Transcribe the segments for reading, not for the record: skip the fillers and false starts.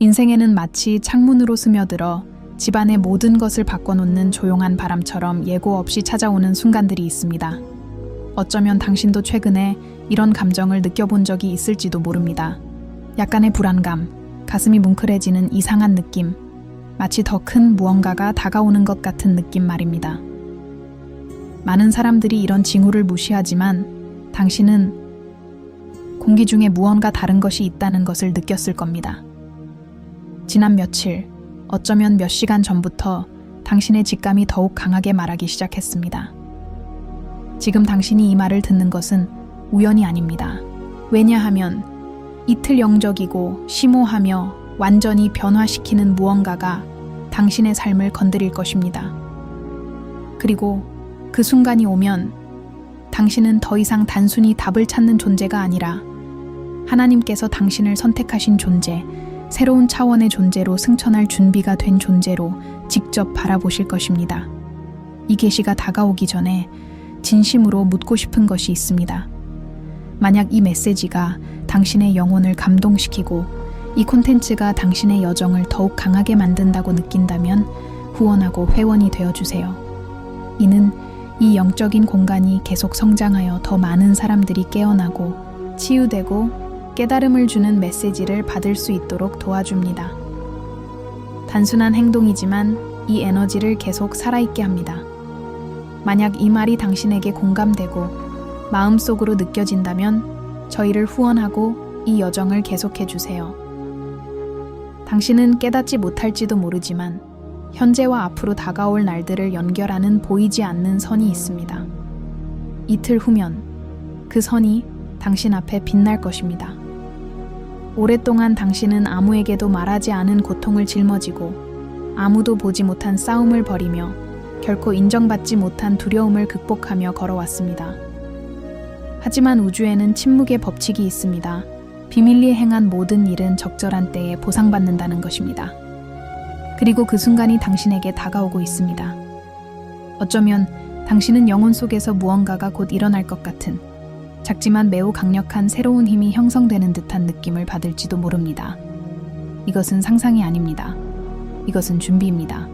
인생에는 마치 창문으로 스며들어 집안의 모든 것을 바꿔놓는 조용한 바람처럼 예고 없이 찾아오는 순간들이 있습니다. 어쩌면 당신도 최근에 이런 감정을 느껴본 적이 있을지도 모릅니다. 약간의 불안감, 가슴이 뭉클해지는 이상한 느낌, 마치 더 큰 무언가가 다가오는 것 같은 느낌 말입니다. 많은 사람들이 이런 징후를 무시하지만 당신은 공기 중에 무언가 다른 것이 있다는 것을 느꼈을 겁니다. 지난 며칠, 어쩌면 몇 시간 전부터 당신의 직감이 더욱 강하게 말하기 시작했습니다. 지금 당신이 이 말을 듣는 것은 우연이 아닙니다. 왜냐하면 이틀 영적이고 심오하며 완전히 변화시키는 무언가가 당신의 삶을 건드릴 것입니다. 그리고 그 순간이 오면 당신은 더 이상 단순히 답을 찾는 존재가 아니라 하나님께서 당신을 선택하신 존재, 새로운 차원의 존재로 승천할 준비가 된 존재로 직접 바라보실 것입니다. 이 계시가 다가오기 전에 진심으로 묻고 싶은 것이 있습니다. 만약 이 메시지가 당신의 영혼을 감동시키고 이 콘텐츠가 당신의 여정을 더욱 강하게 만든다고 느낀다면 후원하고 회원이 되어주세요. 이는 이 영적인 공간이 계속 성장하여 더 많은 사람들이 깨어나고 치유되고 깨달음을 주는 메시지를 받을 수 있도록 도와줍니다. 단순한 행동이지만 이 에너지를 계속 살아있게 합니다. 만약 이 말이 당신에게 공감되고 마음속으로 느껴진다면 저희를 후원하고 이 여정을 계속해주세요. 당신은 깨닫지 못할지도 모르지만 현재와 앞으로 다가올 날들을 연결하는 보이지 않는 선이 있습니다. 이틀 후면 그 선이 당신 앞에 빛날 것입니다. 오랫동안 당신은 아무에게도 말하지 않은 고통을 짊어지고 아무도 보지 못한 싸움을 벌이며 결코 인정받지 못한 두려움을 극복하며 걸어왔습니다. 하지만 우주에는 침묵의 법칙이 있습니다. 비밀리에 행한 모든 일은 적절한 때에 보상받는다는 것입니다. 그리고 그 순간이 당신에게 다가오고 있습니다. 어쩌면 당신은 영혼 속에서 무언가가 곧 일어날 것 같은 작지만 매우 강력한 새로운 힘이 형성되는 듯한 느낌을 받을지도 모릅니다. 이것은 상상이 아닙니다. 이것은 준비입니다.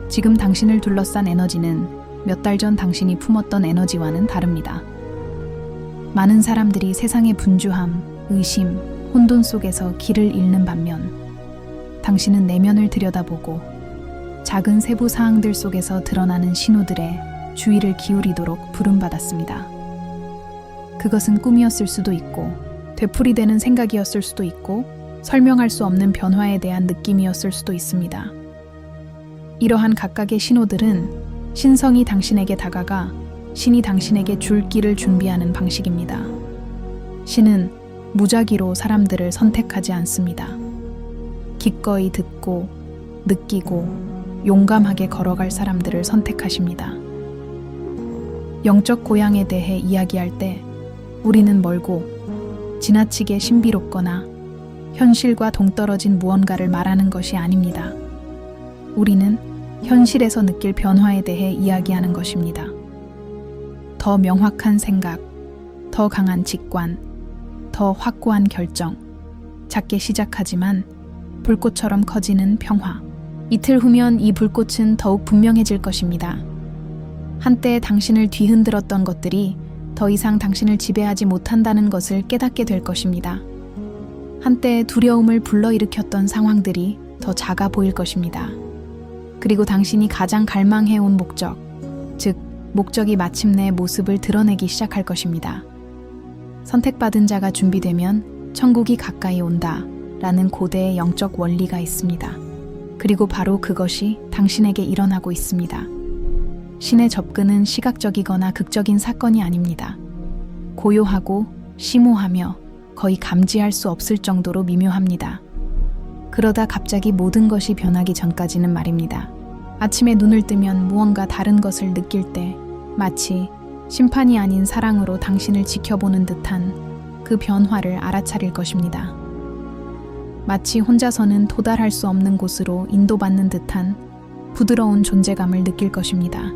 지금 당신을 둘러싼 에너지는 몇 달 전 당신이 품었던 에너지와는 다릅니다. 많은 사람들이 세상의 분주함, 의심, 혼돈 속에서 길을 잃는 반면 당신은 내면을 들여다보고 작은 세부 사항들 속에서 드러나는 신호들에 주의를 기울이도록 부름받았습니다. 그것은 꿈이었을 수도 있고 되풀이되는 생각이었을 수도 있고 설명할 수 없는 변화에 대한 느낌이었을 수도 있습니다. 이러한 각각의 신호들은 신성이 당신에게 다가가 신이 당신에게 줄 길을 준비하는 방식입니다. 신은 무작위로 사람들을 선택하지 않습니다. 기꺼이 듣고 느끼고 용감하게 걸어갈 사람들을 선택하십니다. 영적 고향에 대해 이야기할 때 우리는 멀고 지나치게 신비롭거나 현실과 동떨어진 무언가를 말하는 것이 아닙니다. 우리는 현실에서 느낄 변화에 대해 이야기하는 것입니다. 더 명확한 생각, 더 강한 직관, 더 확고한 결정, 작게 시작하지만 불꽃처럼 커지는 평화. 이틀 후면 이 불꽃은 더욱 분명해질 것입니다. 한때 당신을 뒤흔들었던 것들이 더 이상 당신을 지배하지 못한다는 것을 깨닫게 될 것입니다. 한때 두려움을 불러일으켰던 상황들이 더 작아 보일 것입니다. 그리고 당신이 가장 갈망해온 목적, 즉 목적이 마침내 모습을 드러내기 시작할 것입니다. 선택받은 자가 준비되면 천국이 가까이 온다 라는 고대의 영적 원리가 있습니다. 그리고 바로 그것이 당신에게 일어나고 있습니다. 신의 접근은 시각적이거나 극적인 사건이 아닙니다. 고요하고 심오하며 거의 감지할 수 없을 정도로 미묘합니다. 그러다 갑자기 모든 것이 변하기 전까지는 말입니다. 아침에 눈을 뜨면 무언가 다른 것을 느낄 때 마치 심판이 아닌 사랑으로 당신을 지켜보는 듯한 그 변화를 알아차릴 것입니다. 마치 혼자서는 도달할 수 없는 곳으로 인도받는 듯한 부드러운 존재감을 느낄 것입니다.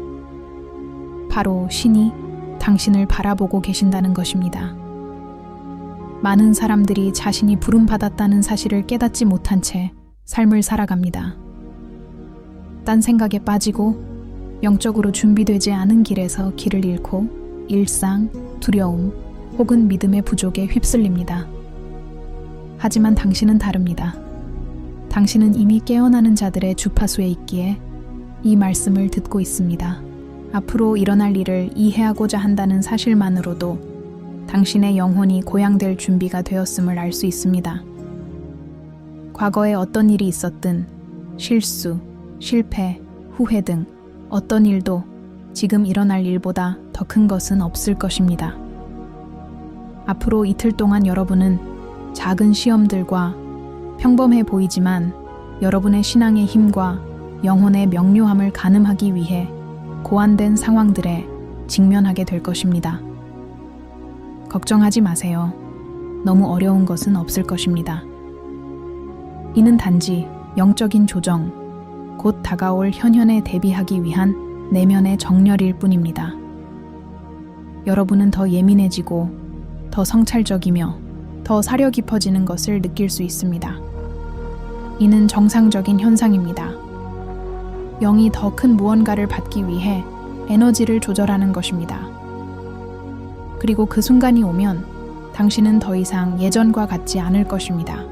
바로 신이 당신을 바라보고 계신다는 것입니다. 많은 사람들이 자신이 부름받았다는 사실을 깨닫지 못한 채 삶을 살아갑니다. 딴 생각에 빠지고 영적으로 준비되지 않은 길에서 길을 잃고 일상, 두려움 혹은 믿음의 부족에 휩쓸립니다. 하지만 당신은 다릅니다. 당신은 이미 깨어나는 자들의 주파수에 있기에 이 말씀을 듣고 있습니다. 앞으로 일어날 일을 이해하고자 한다는 사실만으로도 당신의 영혼이 고양될 준비가 되었음을 알 수 있습니다. 과거에 어떤 일이 있었든 실수, 실패, 후회 등 어떤 일도 지금 일어날 일보다 더 큰 것은 없을 것입니다. 앞으로 이틀 동안 여러분은 작은 시험들과 평범해 보이지만 여러분의 신앙의 힘과 영혼의 명료함을 가늠하기 위해 고안된 상황들에 직면하게 될 것입니다. 걱정하지 마세요. 너무 어려운 것은 없을 것입니다. 이는 단지 영적인 조정, 곧 다가올 현현에 대비하기 위한 내면의 정렬일 뿐입니다. 여러분은 더 예민해지고 더 성찰적이며 더 사려 깊어지는 것을 느낄 수 있습니다. 이는 정상적인 현상입니다. 영이 더 큰 무언가를 받기 위해 에너지를 조절하는 것입니다. 그리고 그 순간이 오면 당신은 더 이상 예전과 같지 않을 것입니다.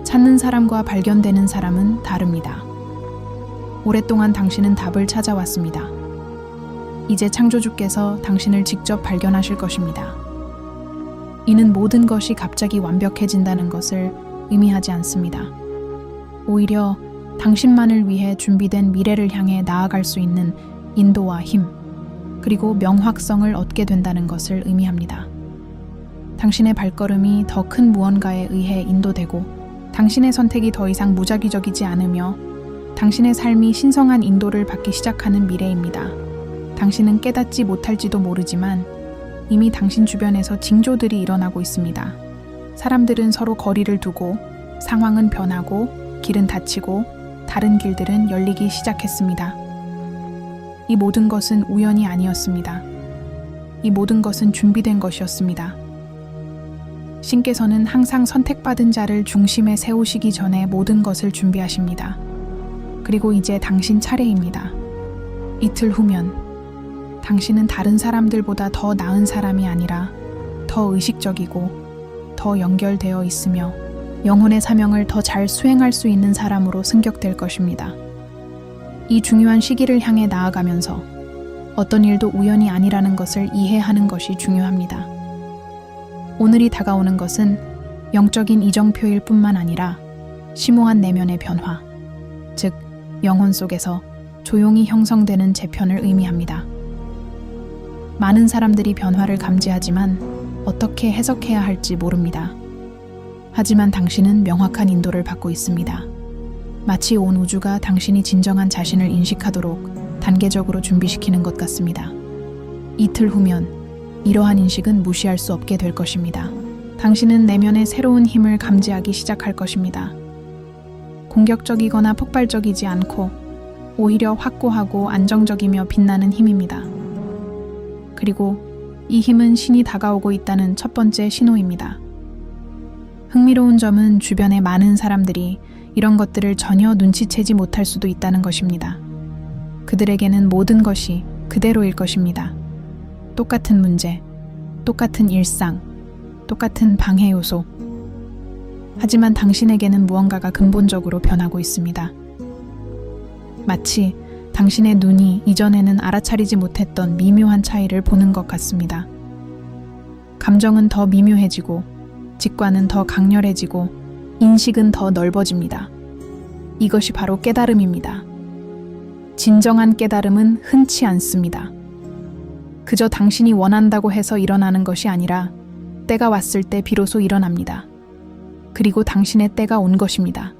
찾는 사람과 발견되는 사람은 다릅니다. 오랫동안 당신은 답을 찾아왔습니다. 이제 창조주께서 당신을 직접 발견하실 것입니다. 이는 모든 것이 갑자기 완벽해진다는 것을 의미하지 않습니다. 오히려 당신만을 위해 준비된 미래를 향해 나아갈 수 있는 인도와 힘, 그리고 명확성을 얻게 된다는 것을 의미합니다. 당신의 발걸음이 더 큰 무언가에 의해 인도되고 당신의 선택이 더 이상 무작위적이지 않으며 당신의 삶이 신성한 인도를 받기 시작하는 미래입니다. 당신은 깨닫지 못할지도 모르지만 이미 당신 주변에서 징조들이 일어나고 있습니다. 사람들은 서로 거리를 두고 상황은 변하고 길은 닫히고 다른 길들은 열리기 시작했습니다. 이 모든 것은 우연이 아니었습니다. 이 모든 것은 준비된 것이었습니다. 신께서는 항상 선택받은 자를 중심에 세우시기 전에 모든 것을 준비하십니다. 그리고 이제 당신 차례입니다. 이틀 후면 당신은 다른 사람들보다 더 나은 사람이 아니라 더 의식적이고 더 연결되어 있으며 영혼의 사명을 더 잘 수행할 수 있는 사람으로 승격될 것입니다. 이 중요한 시기를 향해 나아가면서 어떤 일도 우연이 아니라는 것을 이해하는 것이 중요합니다. 오늘이 다가오는 것은 영적인 이정표일 뿐만 아니라 심오한 내면의 변화, 즉 영혼 속에서 조용히 형성되는 재편을 의미합니다. 많은 사람들이 변화를 감지하지만 어떻게 해석해야 할지 모릅니다. 하지만 당신은 명확한 인도를 받고 있습니다. 마치 온 우주가 당신이 진정한 자신을 인식하도록 단계적으로 준비시키는 것 같습니다. 이틀 후면 이러한 인식은 무시할 수 없게 될 것입니다. 당신은 내면의 새로운 힘을 감지하기 시작할 것입니다. 공격적이거나 폭발적이지 않고 오히려 확고하고 안정적이며 빛나는 힘입니다. 그리고 이 힘은 신이 다가오고 있다는 첫 번째 신호입니다. 흥미로운 점은 주변의 많은 사람들이 이런 것들을 전혀 눈치채지 못할 수도 있다는 것입니다. 그들에게는 모든 것이 그대로일 것입니다. 똑같은 문제, 똑같은 일상, 똑같은 방해 요소. 하지만 당신에게는 무언가가 근본적으로 변하고 있습니다. 마치 당신의 눈이 이전에는 알아차리지 못했던 미묘한 차이를 보는 것 같습니다. 감정은 더 미묘해지고, 직관은 더 강렬해지고, 인식은 더 넓어집니다. 이것이 바로 깨달음입니다. 진정한 깨달음은 흔치 않습니다. 그저 당신이 원한다고 해서 일어나는 것이 아니라 때가 왔을 때 비로소 일어납니다. 그리고 당신의 때가 온 것입니다.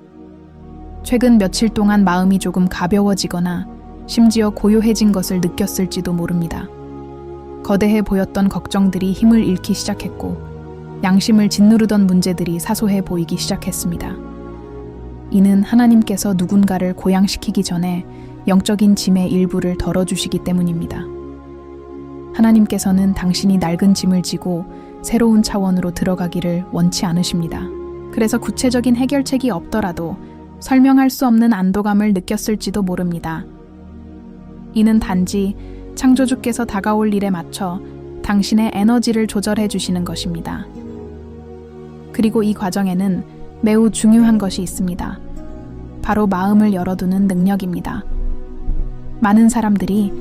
최근 며칠 동안 마음이 조금 가벼워지거나 심지어 고요해진 것을 느꼈을지도 모릅니다. 거대해 보였던 걱정들이 힘을 잃기 시작했고 양심을 짓누르던 문제들이 사소해 보이기 시작했습니다. 이는 하나님께서 누군가를 고양시키기 전에 영적인 짐의 일부를 덜어주시기 때문입니다. 하나님께서는 당신이 낡은 짐을 지고 새로운 차원으로 들어가기를 원치 않으십니다. 그래서 구체적인 해결책이 없더라도 설명할 수 없는 안도감을 느꼈을지도 모릅니다. 이는 단지 창조주께서 다가올 일에 맞춰 당신의 에너지를 조절해 주시는 것입니다. 그리고 이 과정에는 매우 중요한 것이 있습니다. 바로 마음을 열어두는 능력입니다. 많은 사람들이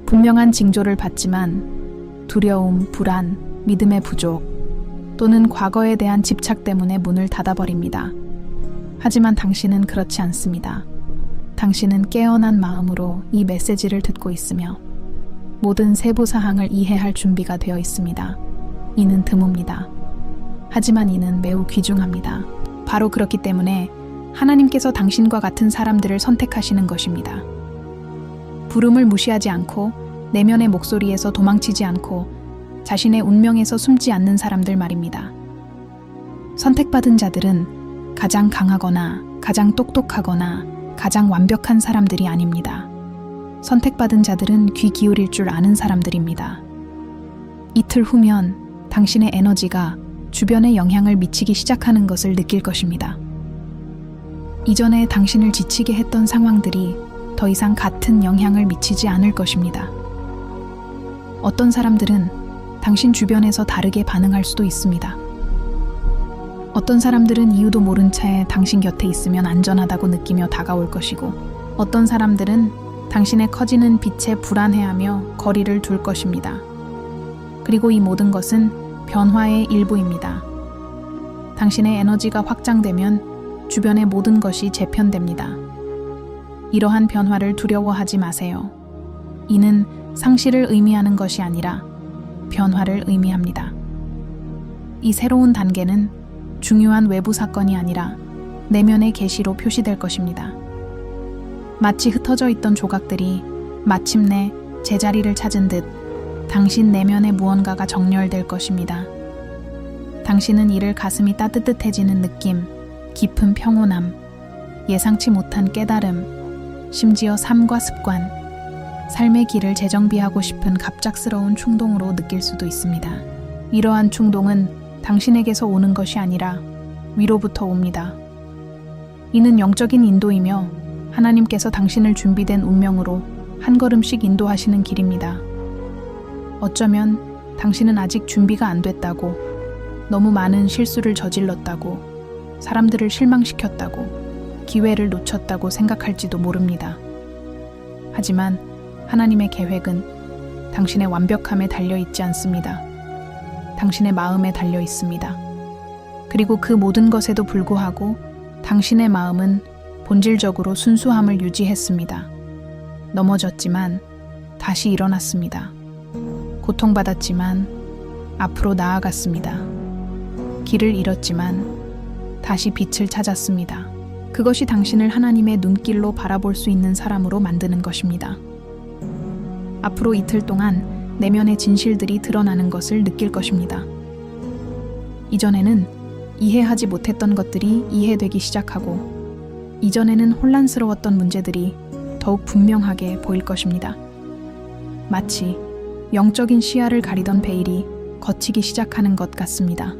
분명한 징조를 받지만 두려움, 불안, 믿음의 부족 또는 과거에 대한 집착 때문에 문을 닫아버립니다. 하지만 당신은 그렇지 않습니다. 당신은 깨어난 마음으로 이 메시지를 듣고 있으며 모든 세부 사항을 이해할 준비가 되어 있습니다. 이는 드뭅니다. 하지만 이는 매우 귀중합니다. 바로 그렇기 때문에 하나님께서 당신과 같은 사람들을 선택하시는 것입니다. 부름을 무시하지 않고 내면의 목소리에서 도망치지 않고 자신의 운명에서 숨지 않는 사람들 말입니다. 선택받은 자들은 가장 강하거나 가장 똑똑하거나 가장 완벽한 사람들이 아닙니다. 선택받은 자들은 귀 기울일 줄 아는 사람들입니다. 이틀 후면 당신의 에너지가 주변에 영향을 미치기 시작하는 것을 느낄 것입니다. 이전에 당신을 지치게 했던 상황들이 더 이상 같은 영향을 미치지 않을 것입니다. 어떤 사람들은 당신 주변에서 다르게 반응할 수도 있습니다. 어떤 사람들은 이유도 모른 채 당신 곁에 있으면 안전하다고 느끼며 다가올 것이고, 어떤 사람들은 당신의 커지는 빛에 불안해하며 거리를 둘 것입니다. 그리고 이 모든 것은 변화의 일부입니다. 당신의 에너지가 확장되면 주변의 모든 것이 재편됩니다. 이러한 변화를 두려워하지 마세요. 이는 상실을 의미하는 것이 아니라 변화를 의미합니다. 이 새로운 단계는 중요한 외부 사건이 아니라 내면의 계시로 표시될 것입니다. 마치 흩어져 있던 조각들이 마침내 제자리를 찾은 듯 당신 내면의 무언가가 정렬될 것입니다. 당신은 이를 가슴이 따뜻해지는 느낌, 깊은 평온함, 예상치 못한 깨달음, 심지어 삶과 습관, 삶의 길을 재정비하고 싶은 갑작스러운 충동으로 느낄 수도 있습니다. 이러한 충동은 당신에게서 오는 것이 아니라 위로부터 옵니다. 이는 영적인 인도이며 하나님께서 당신을 준비된 운명으로 한 걸음씩 인도하시는 길입니다. 어쩌면 당신은 아직 준비가 안 됐다고, 너무 많은 실수를 저질렀다고, 사람들을 실망시켰다고, 기회를 놓쳤다고 생각할지도 모릅니다. 하지만 하나님의 계획은 당신의 완벽함에 달려있지 않습니다. 당신의 마음에 달려 있습니다. 그리고 그 모든 것에도 불구하고 당신의 마음은 본질적으로 순수함을 유지했습니다. 넘어졌지만 다시 일어났습니다. 고통받았지만 앞으로 나아갔습니다. 길을 잃었지만 다시 빛을 찾았습니다. 그것이 당신을 하나님의 눈길로 바라볼 수 있는 사람으로 만드는 것입니다. 앞으로 이틀 동안 내면의 진실들이 드러나는 것을 느낄 것입니다. 이전에는 이해하지 못했던 것들이 이해되기 시작하고, 이전에는 혼란스러웠던 문제들이 더욱 분명하게 보일 것입니다. 마치 영적인 시야를 가리던 베일이 걷히기 시작하는 것 같습니다.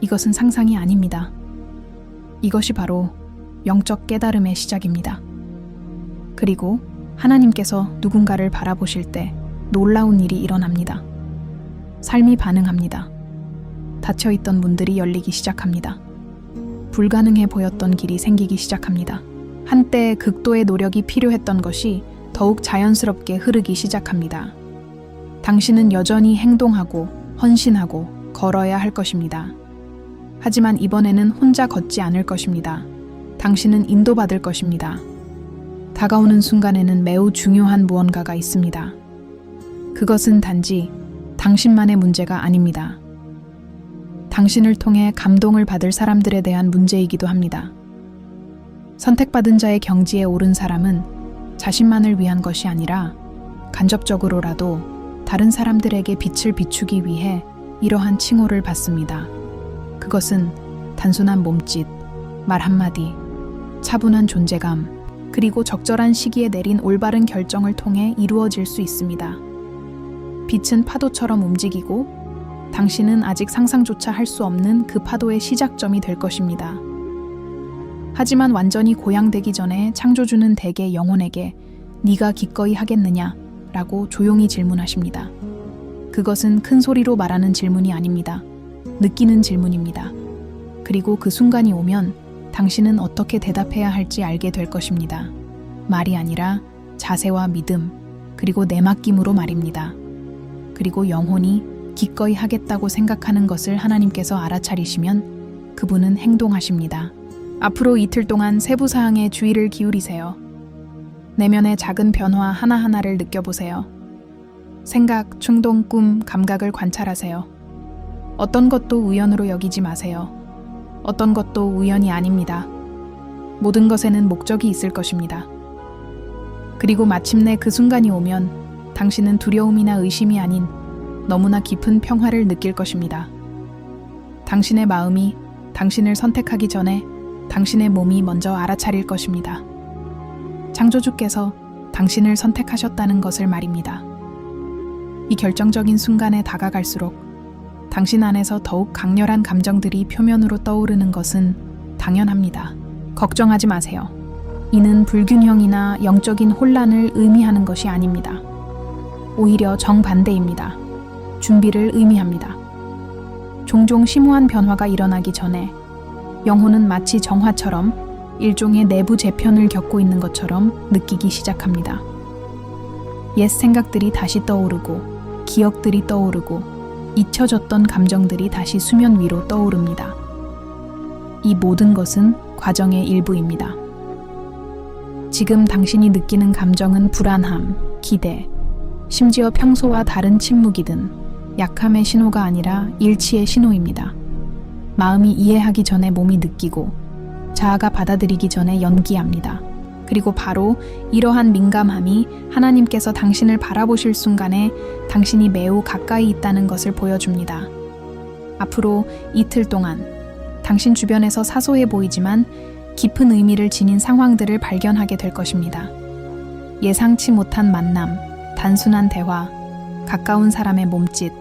이것은 상상이 아닙니다. 이것이 바로 영적 깨달음의 시작입니다. 그리고 하나님께서 누군가를 바라보실 때 놀라운 일이 일어납니다. 삶이 반응합니다. 닫혀있던 문들이 열리기 시작합니다. 불가능해 보였던 길이 생기기 시작합니다. 한때 극도의 노력이 필요했던 것이 더욱 자연스럽게 흐르기 시작합니다. 당신은 여전히 행동하고 헌신하고 걸어야 할 것입니다. 하지만 이번에는 혼자 걷지 않을 것입니다. 당신은 인도받을 것입니다. 다가오는 순간에는 매우 중요한 무언가가 있습니다. 그것은 단지 당신만의 문제가 아닙니다. 당신을 통해 감동을 받을 사람들에 대한 문제이기도 합니다. 선택받은 자의 경지에 오른 사람은 자신만을 위한 것이 아니라 간접적으로라도 다른 사람들에게 빛을 비추기 위해 이러한 칭호를 받습니다. 그것은 단순한 몸짓, 말 한마디, 차분한 존재감, 그리고 적절한 시기에 내린 올바른 결정을 통해 이루어질 수 있습니다. 빛은 파도처럼 움직이고 당신은 아직 상상조차 할 수 없는 그 파도의 시작점이 될 것입니다. 하지만 완전히 고양되기 전에 창조주는 대개 영혼에게 네가 기꺼이 하겠느냐? 라고 조용히 질문하십니다. 그것은 큰 소리로 말하는 질문이 아닙니다. 느끼는 질문입니다. 그리고 그 순간이 오면 당신은 어떻게 대답해야 할지 알게 될 것입니다. 말이 아니라 자세와 믿음, 그리고 내맡김으로 말입니다. 그리고 영혼이 기꺼이 하겠다고 생각하는 것을 하나님께서 알아차리시면 그분은 행동하십니다. 앞으로 이틀 동안 세부 사항에 주의를 기울이세요. 내면의 작은 변화 하나하나를 느껴보세요. 생각, 충동, 꿈, 감각을 관찰하세요. 어떤 것도 우연으로 여기지 마세요. 어떤 것도 우연이 아닙니다. 모든 것에는 목적이 있을 것입니다. 그리고 마침내 그 순간이 오면 당신은 두려움이나 의심이 아닌 너무나 깊은 평화를 느낄 것입니다. 당신의 마음이 당신을 선택하기 전에 당신의 몸이 먼저 알아차릴 것입니다. 창조주께서 당신을 선택하셨다는 것을 말입니다. 이 결정적인 순간에 다가갈수록 당신 안에서 더욱 강렬한 감정들이 표면으로 떠오르는 것은 당연합니다. 걱정하지 마세요. 이는 불균형이나 영적인 혼란을 의미하는 것이 아닙니다. 오히려 정반대입니다. 준비를 의미합니다. 종종 심오한 변화가 일어나기 전에 영혼은 마치 정화처럼 일종의 내부 재편을 겪고 있는 것처럼 느끼기 시작합니다. 옛 생각들이 다시 떠오르고 기억들이 떠오르고 잊혀졌던 감정들이 다시 수면 위로 떠오릅니다. 이 모든 것은 과정의 일부입니다. 지금 당신이 느끼는 감정은 불안함, 기대, 심지어 평소와 다른 침묵이든 약함의 신호가 아니라 일치의 신호입니다. 마음이 이해하기 전에 몸이 느끼고 자아가 받아들이기 전에 연기합니다. 그리고 바로 이러한 민감함이 하나님께서 당신을 바라보실 순간에 당신이 매우 가까이 있다는 것을 보여줍니다. 앞으로 이틀 동안 당신 주변에서 사소해 보이지만 깊은 의미를 지닌 상황들을 발견하게 될 것입니다. 예상치 못한 만남, 단순한 대화, 가까운 사람의 몸짓,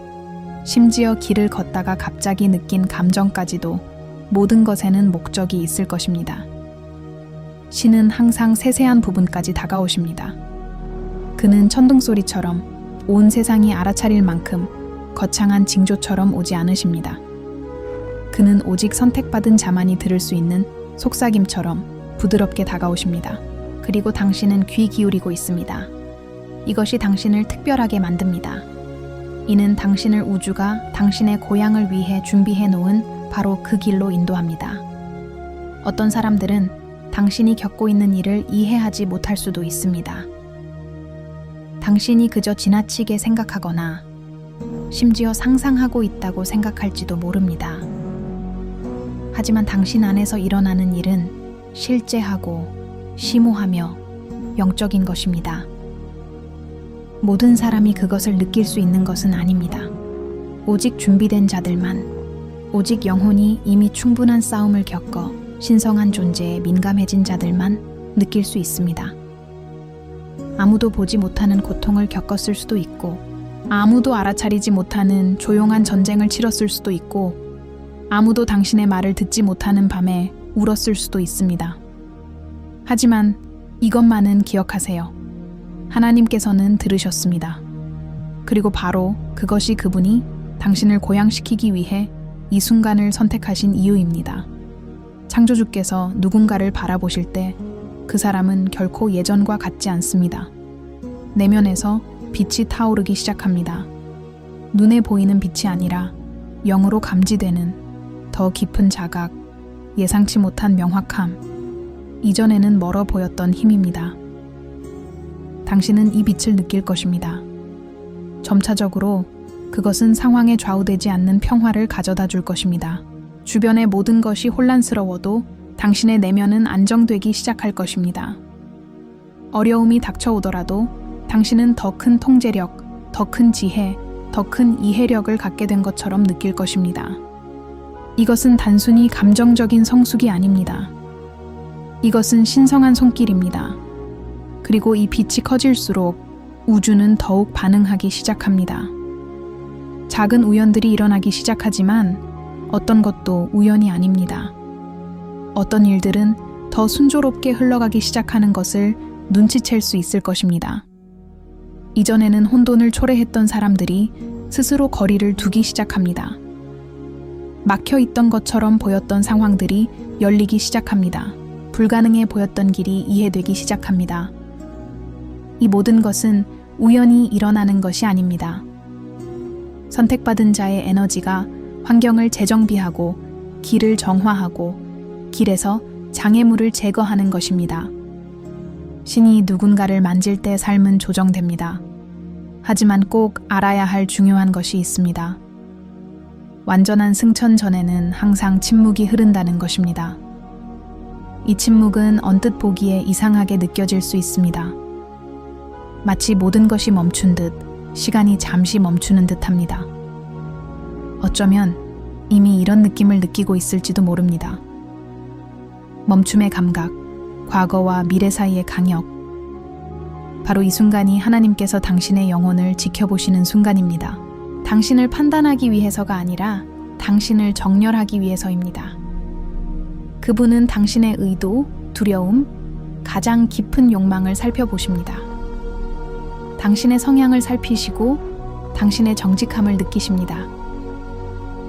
심지어 길을 걷다가 갑자기 느낀 감정까지도 모든 것에는 목적이 있을 것입니다. 신은 항상 세세한 부분까지 다가오십니다. 그는 천둥소리처럼 온 세상이 알아차릴 만큼 거창한 징조처럼 오지 않으십니다. 그는 오직 선택받은 자만이 들을 수 있는 속삭임처럼 부드럽게 다가오십니다. 그리고 당신은 귀 기울이고 있습니다. 이것이 당신을 특별하게 만듭니다. 이는 당신을 우주가 당신의 고향을 위해 준비해 놓은 바로 그 길로 인도합니다. 어떤 사람들은 당신이 겪고 있는 일을 이해하지 못할 수도 있습니다. 당신이 그저 지나치게 생각하거나 심지어 상상하고 있다고 생각할지도 모릅니다. 하지만 당신 안에서 일어나는 일은 실제하고 심오하며 영적인 것입니다. 모든 사람이 그것을 느낄 수 있는 것은 아닙니다. 오직 준비된 자들만, 오직 영혼이 이미 충분한 싸움을 겪어 신성한 존재에 민감해진 자들만 느낄 수 있습니다. 아무도 보지 못하는 고통을 겪었을 수도 있고, 아무도 알아차리지 못하는 조용한 전쟁을 치렀을 수도 있고, 아무도 당신의 말을 듣지 못하는 밤에 울었을 수도 있습니다. 하지만 이것만은 기억하세요. 하나님께서는 들으셨습니다. 그리고 바로 그것이 그분이 당신을 고양시키기 위해 이 순간을 선택하신 이유입니다. 창조주께서 누군가를 바라보실 때 그 사람은 결코 예전과 같지 않습니다. 내면에서 빛이 타오르기 시작합니다. 눈에 보이는 빛이 아니라 영으로 감지되는 더 깊은 자각, 예상치 못한 명확함, 이전에는 멀어 보였던 힘입니다. 당신은 이 빛을 느낄 것입니다. 점차적으로 그것은 상황에 좌우되지 않는 평화를 가져다 줄 것입니다. 주변의 모든 것이 혼란스러워도 당신의 내면은 안정되기 시작할 것입니다. 어려움이 닥쳐오더라도 당신은 더 큰 통제력, 더 큰 지혜, 더 큰 이해력을 갖게 된 것처럼 느낄 것입니다. 이것은 단순히 감정적인 성숙이 아닙니다. 이것은 신성한 손길입니다. 그리고 이 빛이 커질수록 우주는 더욱 반응하기 시작합니다. 작은 우연들이 일어나기 시작하지만 어떤 것도 우연이 아닙니다. 어떤 일들은 더 순조롭게 흘러가기 시작하는 것을 눈치챌 수 있을 것입니다. 이전에는 혼돈을 초래했던 사람들이 스스로 거리를 두기 시작합니다. 막혀 있던 것처럼 보였던 상황들이 열리기 시작합니다. 불가능해 보였던 길이 이해되기 시작합니다. 이 모든 것은 우연히 일어나는 것이 아닙니다. 선택받은 자의 에너지가 환경을 재정비하고 길을 정화하고 길에서 장애물을 제거하는 것입니다. 신이 누군가를 만질 때 삶은 조정됩니다. 하지만 꼭 알아야 할 중요한 것이 있습니다. 완전한 승천 전에는 항상 침묵이 흐른다는 것입니다. 이 침묵은 언뜻 보기에 이상하게 느껴질 수 있습니다. 마치 모든 것이 멈춘 듯 시간이 잠시 멈추는 듯 합니다. 어쩌면 이미 이런 느낌을 느끼고 있을지도 모릅니다. 멈춤의 감각, 과거와 미래 사이의 강역. 바로 이 순간이 하나님께서 당신의 영혼을 지켜보시는 순간입니다. 당신을 판단하기 위해서가 아니라 당신을 정렬하기 위해서입니다. 그분은 당신의 의도, 두려움, 가장 깊은 욕망을 살펴보십니다. 당신의 성향을 살피시고 당신의 정직함을 느끼십니다.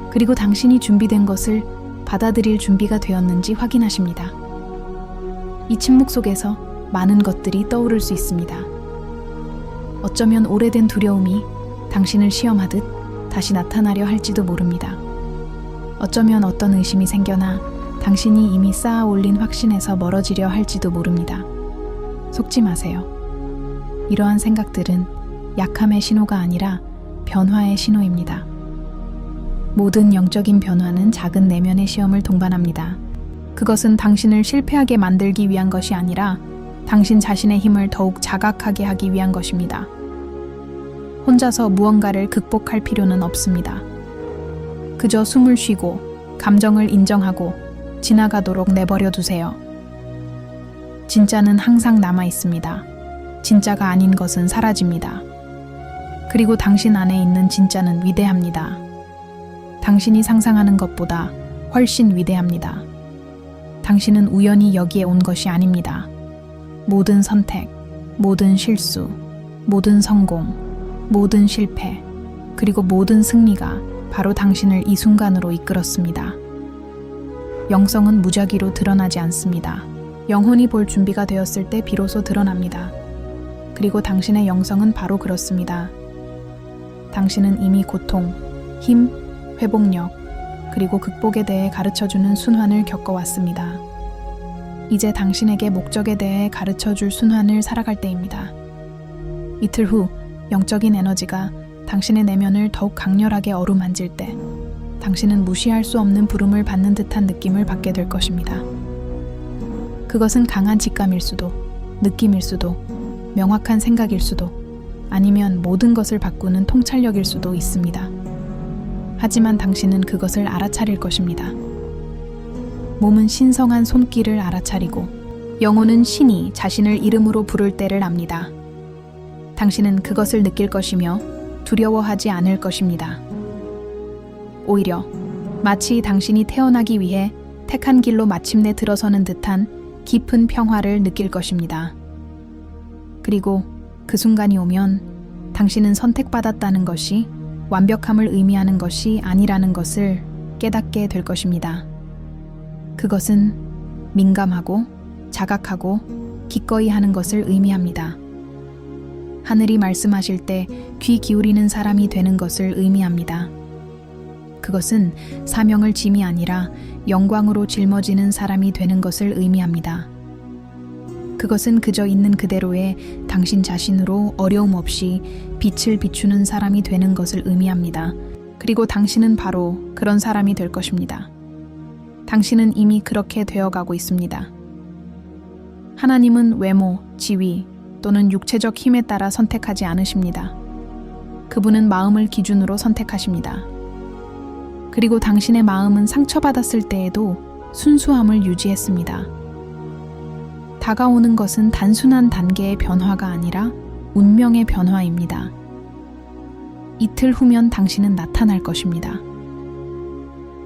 그리고 당신이 준비된 것을 받아들일 준비가 되었는지 확인하십니다. 이 침묵 속에서 많은 것들이 떠오를 수 있습니다. 어쩌면 오래된 두려움이 당신을 시험하듯 다시 나타나려 할지도 모릅니다. 어쩌면 어떤 의심이 생겨나 당신이 이미 쌓아 올린 확신에서 멀어지려 할지도 모릅니다. 속지 마세요. 이러한 생각들은 약함의 신호가 아니라 변화의 신호입니다. 모든 영적인 변화는 작은 내면의 시험을 동반합니다. 그것은 당신을 실패하게 만들기 위한 것이 아니라 당신 자신의 힘을 더욱 자각하게 하기 위한 것입니다. 혼자서 무언가를 극복할 필요는 없습니다. 그저 숨을 쉬고 감정을 인정하고 지나가도록 내버려 두세요. 진짜는 항상 남아 있습니다. 진짜가 아닌 것은 사라집니다. 그리고 당신 안에 있는 진짜는 위대합니다. 당신이 상상하는 것보다 훨씬 위대합니다. 당신은 우연히 여기에 온 것이 아닙니다. 모든 선택, 모든 실수, 모든 성공, 모든 실패, 그리고 모든 승리가 바로 당신을 이 순간으로 이끌었습니다. 영성은 무작위로 드러나지 않습니다. 영혼이 볼 준비가 되었을 때 비로소 드러납니다. 그리고 당신의 영성은 바로 그렇습니다. 당신은 이미 고통, 힘, 회복력, 그리고 극복에 대해 가르쳐주는 순환을 겪어왔습니다. 이제 당신에게 목적에 대해 가르쳐줄 순환을 살아갈 때입니다. 이틀 후 영적인 에너지가 당신의 내면을 더욱 강렬하게 어루만질 때 당신은 무시할 수 없는 부름을 받는 듯한 느낌을 받게 될 것입니다. 그것은 강한 직감일 수도, 느낌일 수도, 명확한 생각일 수도, 아니면 모든 것을 바꾸는 통찰력일 수도 있습니다. 하지만 당신은 그것을 알아차릴 것입니다. 몸은 신성한 손길을 알아차리고 영혼은 신이 자신을 이름으로 부를 때를 압니다. 당신은 그것을 느낄 것이며 두려워하지 않을 것입니다. 오히려 마치 당신이 태어나기 위해 택한 길로 마침내 들어서는 듯한 깊은 평화를 느낄 것입니다. 그리고 그 순간이 오면 당신은 선택받았다는 것이 완벽함을 의미하는 것이 아니라는 것을 깨닫게 될 것입니다. 그것은 민감하고 자각하고 기꺼이 하는 것을 의미합니다. 하늘이 말씀하실 때 귀 기울이는 사람이 되는 것을 의미합니다. 그것은 사명을 짐이 아니라 영광으로 짊어지는 사람이 되는 것을 의미합니다. 그것은 그저 있는 그대로의 당신 자신으로 어려움 없이 빛을 비추는 사람이 되는 것을 의미합니다. 그리고 당신은 바로 그런 사람이 될 것입니다. 당신은 이미 그렇게 되어가고 있습니다. 하나님은 외모, 지위 또는 육체적 힘에 따라 선택하지 않으십니다. 그분은 마음을 기준으로 선택하십니다. 그리고 당신의 마음은 상처받았을 때에도 순수함을 유지했습니다. 다가오는 것은 단순한 단계의 변화가 아니라 운명의 변화입니다. 이틀 후면 당신은 나타날 것입니다.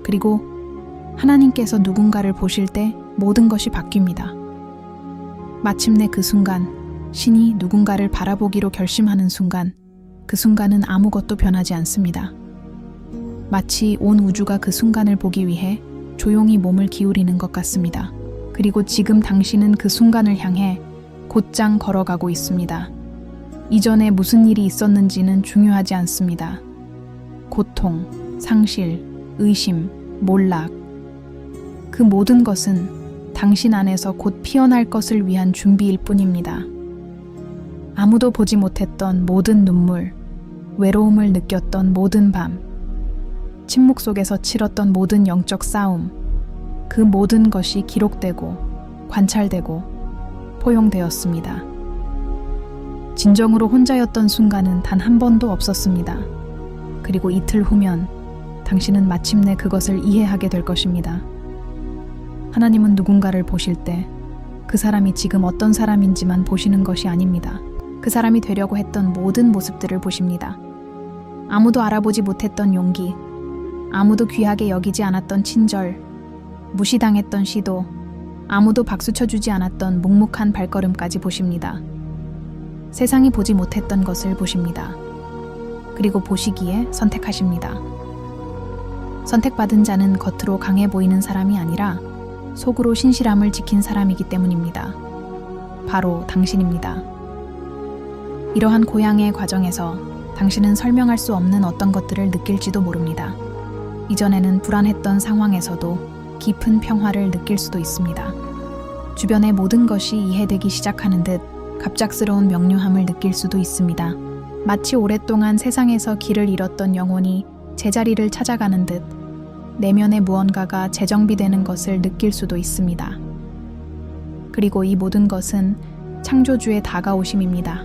그리고 하나님께서 누군가를 보실 때 모든 것이 바뀝니다. 마침내 그 순간, 신이 누군가를 바라보기로 결심하는 순간, 그 순간은 아무것도 변하지 않습니다. 마치 온 우주가 그 순간을 보기 위해 조용히 몸을 기울이는 것 같습니다. 그리고 지금 당신은 그 순간을 향해 곧장 걸어가고 있습니다. 이전에 무슨 일이 있었는지는 중요하지 않습니다. 고통, 상실, 의심, 몰락. 그 모든 것은 당신 안에서 곧 피어날 것을 위한 준비일 뿐입니다. 아무도 보지 못했던 모든 눈물, 외로움을 느꼈던 모든 밤, 침묵 속에서 치렀던 모든 영적 싸움, 그 모든 것이 기록되고 관찰되고 포용되었습니다. 진정으로 혼자였던 순간은 단 한 번도 없었습니다. 그리고 이틀 후면 당신은 마침내 그것을 이해하게 될 것입니다. 하나님은 누군가를 보실 때 그 사람이 지금 어떤 사람인지만 보시는 것이 아닙니다. 그 사람이 되려고 했던 모든 모습들을 보십니다. 아무도 알아보지 못했던 용기, 아무도 귀하게 여기지 않았던 친절, 무시당했던 시도, 아무도 박수 쳐주지 않았던 묵묵한 발걸음까지 보십니다. 세상이 보지 못했던 것을 보십니다. 그리고 보시기에 선택하십니다. 선택받은 자는 겉으로 강해 보이는 사람이 아니라 속으로 신실함을 지킨 사람이기 때문입니다. 바로 당신입니다. 이러한 고향의 과정에서 당신은 설명할 수 없는 어떤 것들을 느낄지도 모릅니다. 이전에는 불안했던 상황에서도 깊은 평화를 느낄 수도 있습니다. 주변의 모든 것이 이해되기 시작하는 듯 갑작스러운 명료함을 느낄 수도 있습니다. 마치 오랫동안 세상에서 길을 잃었던 영혼이 제자리를 찾아가는 듯 내면의 무언가가 재정비되는 것을 느낄 수도 있습니다. 그리고 이 모든 것은 창조주의 다가오심입니다.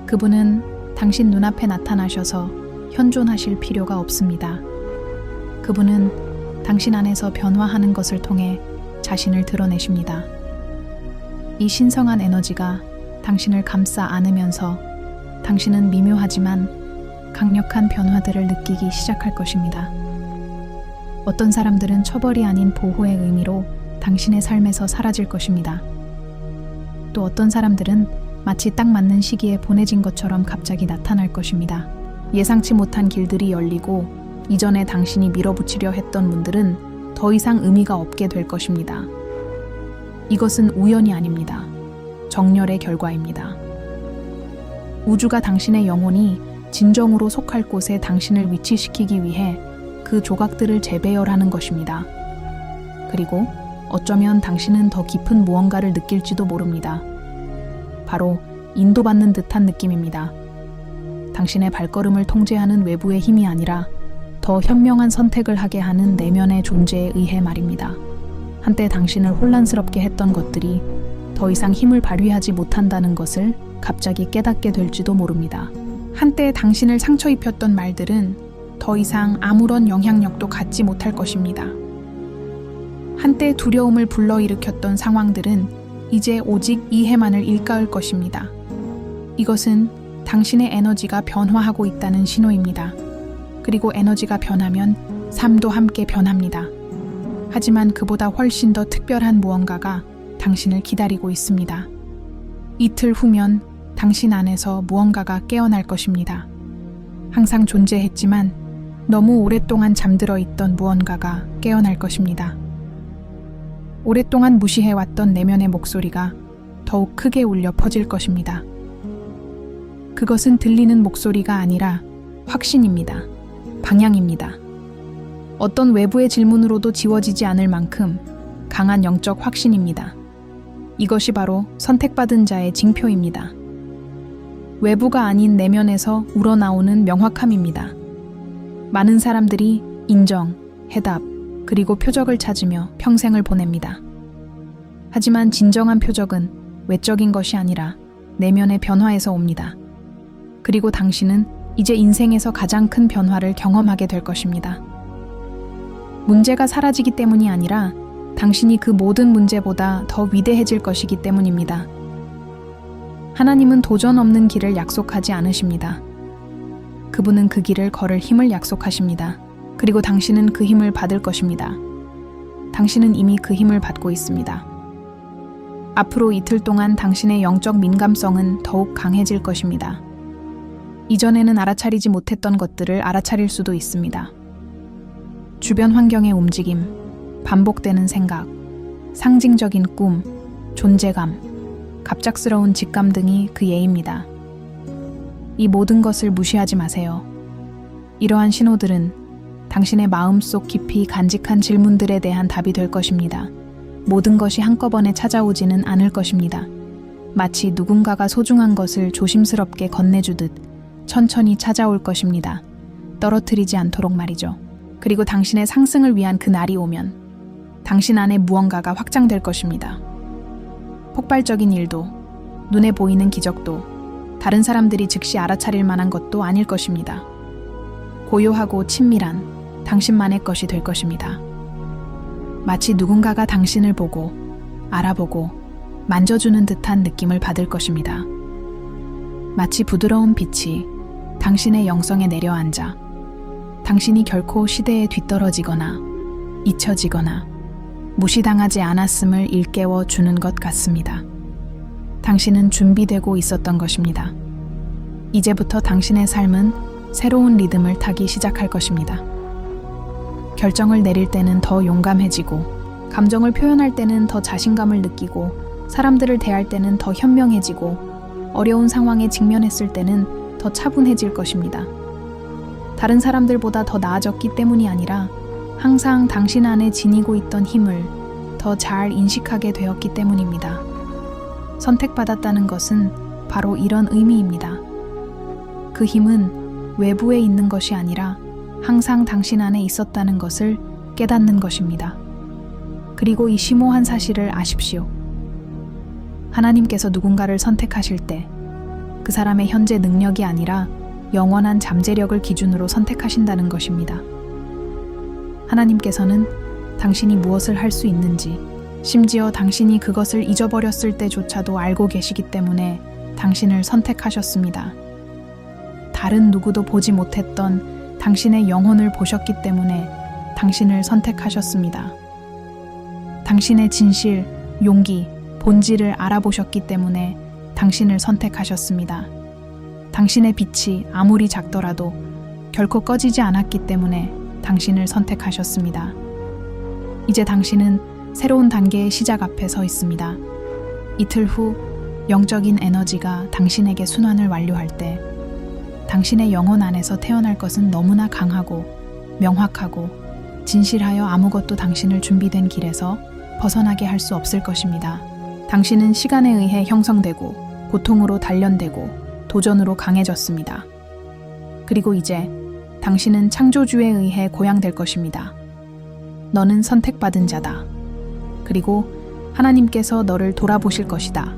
그분은 당신 눈앞에 나타나셔서 현존하실 필요가 없습니다. 그분은 당신 안에서 변화하는 것을 통해 자신을 드러내십니다. 이 신성한 에너지가 당신을 감싸 안으면서 당신은 미묘하지만 강력한 변화들을 느끼기 시작할 것입니다. 어떤 사람들은 처벌이 아닌 보호의 의미로 당신의 삶에서 사라질 것입니다. 또 어떤 사람들은 마치 딱 맞는 시기에 보내진 것처럼 갑자기 나타날 것입니다. 예상치 못한 길들이 열리고 이전에 당신이 밀어붙이려 했던 분들은 더 이상 의미가 없게 될 것입니다. 이것은 우연이 아닙니다. 정렬의 결과입니다. 우주가 당신의 영혼이 진정으로 속할 곳에 당신을 위치시키기 위해 그 조각들을 재배열하는 것입니다. 그리고 어쩌면 당신은 더 깊은 무언가를 느낄지도 모릅니다. 바로 인도받는 듯한 느낌입니다. 당신의 발걸음을 통제하는 외부의 힘이 아니라 더 현명한 선택을 하게 하는 내면의 존재에 의해 말입니다. 한때 당신을 혼란스럽게 했던 것들이 더 이상 힘을 발휘하지 못한다는 것을 갑자기 깨닫게 될지도 모릅니다. 한때 당신을 상처 입혔던 말들은 더 이상 아무런 영향력도 갖지 못할 것입니다. 한때 두려움을 불러일으켰던 상황들은 이제 오직 이해만을 일깨울 것입니다. 이것은 당신의 에너지가 변화하고 있다는 신호입니다. 그리고 에너지가 변하면 삶도 함께 변합니다. 하지만 그보다 훨씬 더 특별한 무언가가 당신을 기다리고 있습니다. 이틀 후면 당신 안에서 무언가가 깨어날 것입니다. 항상 존재했지만 너무 오랫동안 잠들어 있던 무언가가 깨어날 것입니다. 오랫동안 무시해왔던 내면의 목소리가 더욱 크게 울려 퍼질 것입니다. 그것은 들리는 목소리가 아니라 확신입니다. 방향입니다. 어떤 외부의 질문으로도 지워지지 않을 만큼 강한 영적 확신입니다. 이것이 바로 선택받은 자의 징표입니다. 외부가 아닌 내면에서 우러나오는 명확함입니다. 많은 사람들이 인정, 해답, 그리고 표적을 찾으며 평생을 보냅니다. 하지만 진정한 표적은 외적인 것이 아니라 내면의 변화에서 옵니다. 그리고 당신은 이제 인생에서 가장 큰 변화를 경험하게 될 것입니다. 문제가 사라지기 때문이 아니라 당신이 그 모든 문제보다 더 위대해질 것이기 때문입니다. 하나님은 도전 없는 길을 약속하지 않으십니다. 그분은 그 길을 걸을 힘을 약속하십니다. 그리고 당신은 그 힘을 받을 것입니다. 당신은 이미 그 힘을 받고 있습니다. 앞으로 이틀 동안 당신의 영적 민감성은 더욱 강해질 것입니다. 이전에는 알아차리지 못했던 것들을 알아차릴 수도 있습니다. 주변 환경의 움직임, 반복되는 생각, 상징적인 꿈, 존재감, 갑작스러운 직감 등이 그 예입니다. 이 모든 것을 무시하지 마세요. 이러한 신호들은 당신의 마음속 깊이 간직한 질문들에 대한 답이 될 것입니다. 모든 것이 한꺼번에 찾아오지는 않을 것입니다. 마치 누군가가 소중한 것을 조심스럽게 건네주듯 천천히 찾아올 것입니다. 떨어뜨리지 않도록 말이죠. 그리고 당신의 상승을 위한 그 날이 오면 당신 안에 무언가가 확장될 것입니다. 폭발적인 일도, 눈에 보이는 기적도, 다른 사람들이 즉시 알아차릴 만한 것도 아닐 것입니다. 고요하고 친밀한 당신만의 것이 될 것입니다. 마치 누군가가 당신을 보고, 알아보고, 만져주는 듯한 느낌을 받을 것입니다. 마치 부드러운 빛이 당신의 영성에 내려앉아 당신이 결코 시대에 뒤떨어지거나 잊혀지거나 무시당하지 않았음을 일깨워 주는 것 같습니다. 당신은 준비되고 있었던 것입니다. 이제부터 당신의 삶은 새로운 리듬을 타기 시작할 것입니다. 결정을 내릴 때는 더 용감해지고, 감정을 표현할 때는 더 자신감을 느끼고, 사람들을 대할 때는 더 현명해지고, 어려운 상황에 직면했을 때는 더 차분해질 것입니다. 다른 사람들보다 더 나아졌기 때문이 아니라 항상 당신 안에 지니고 있던 힘을 더 잘 인식하게 되었기 때문입니다. 선택받았다는 것은 바로 이런 의미입니다. 그 힘은 외부에 있는 것이 아니라 항상 당신 안에 있었다는 것을 깨닫는 것입니다. 그리고 이 심오한 사실을 아십시오. 하나님께서 누군가를 선택하실 때 그 사람의 현재 능력이 아니라 영원한 잠재력을 기준으로 선택하신다는 것입니다. 하나님께서는 당신이 무엇을 할 수 있는지, 심지어 당신이 그것을 잊어버렸을 때조차도 알고 계시기 때문에 당신을 선택하셨습니다. 다른 누구도 보지 못했던 당신의 영혼을 보셨기 때문에 당신을 선택하셨습니다. 당신의 진실, 용기, 본질을 알아보셨기 때문에 당신을 선택하셨습니다. 당신의 빛이 아무리 작더라도 결코 꺼지지 않았기 때문에 당신을 선택하셨습니다. 이제 당신은 새로운 단계의 시작 앞에 서 있습니다. 이틀 후 영적인 에너지가 당신에게 순환을 완료할 때 당신의 영혼 안에서 태어날 것은 너무나 강하고 명확하고 진실하여 아무것도 당신을 준비된 길에서 벗어나게 할 수 없을 것입니다. 당신은 시간에 의해 형성되고 고통으로 단련되고 도전으로 강해졌습니다. 그리고 이제 당신은 창조주에 의해 고양될 것입니다. 너는 선택받은 자다. 그리고 하나님께서 너를 돌아보실 것이다.